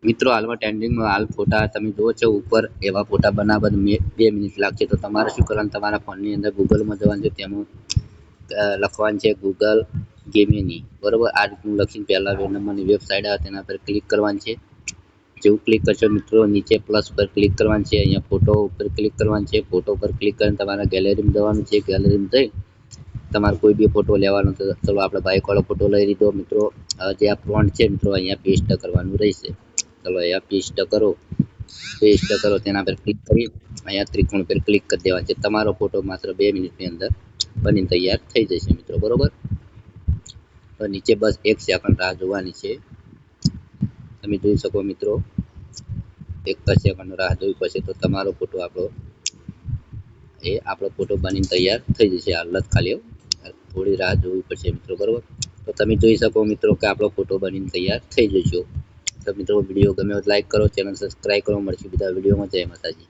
મિત્રો હાલમાં ટ્રેન્ડિંગમાં હાલ ફોટા તમે જુઓ છો ઉપર એવા ફોટા બનાવવા 2 મિનિટ લાગશે. તો તમારે શું કરવાનું, તમારા ફોનની અંદર ગૂગલમાં જવાનું છે, તેનું લખવાનું છે ગૂગલ ગેમિની, બરોબર. આ રીતનું લખીને પહેલા 2 નંબરની વેબસાઇટ આવે તેના પર ક્લિક કરવાનું છે. જેવું ક્લિક કરશો મિત્રો નીચે પ્લસ પર ક્લિક કરવાનું છે, અહીંયા ફોટો ઉપર ક્લિક કરવાનું છે. ફોટો પર ક્લિક કરીને તમારા ગેલેરીમાં જવાનું છે. ગેલેરીમાં જઈ તમારે કોઈ બી ફોટો લેવાનો છે. ચલો આપણે બાઇકવાળો ફોટો લઈ લીધો મિત્રો. જે આ ફ્રન્ટ છે મિત્રો અહીંયા પેસ્ટ કરવાનું રહેશે. ચલો અહીંયા પેસ્ટ કરો તેના પર ક્લિક કરી અહીંયા ત્રિકોણ પર ક્લિક કરી દેવાનું છે. તમારો ફોટો માત્ર 2 મિનિટની અંદર બનીને તૈયાર થઈ જશે મિત્રો, બરોબર. તો નીચે બસ 1 સેકન્ડ રાહ જોવાની છે. તમે જોઈ શકો મિત્રો 1 સેકન્ડ રાહ જોવી પડશે. તો તમારો ફોટો આપણો ફોટો બનીને તૈયાર થઈ જશે. હાલ જ ખાલી થોડી રાહ જોવી પડશે મિત્રો, બરોબર. તો તમે જોઈ શકો મિત્રો કે આપણો ફોટો બનીને તૈયાર થઈ જશે. તો મિત્રો વિડીયો ગમે તો લાઈક કરો, ચેનલ સબસ્ક્રાઈબ કરો. મળશું બીજા વિડીયોમાં. જય માતાજી.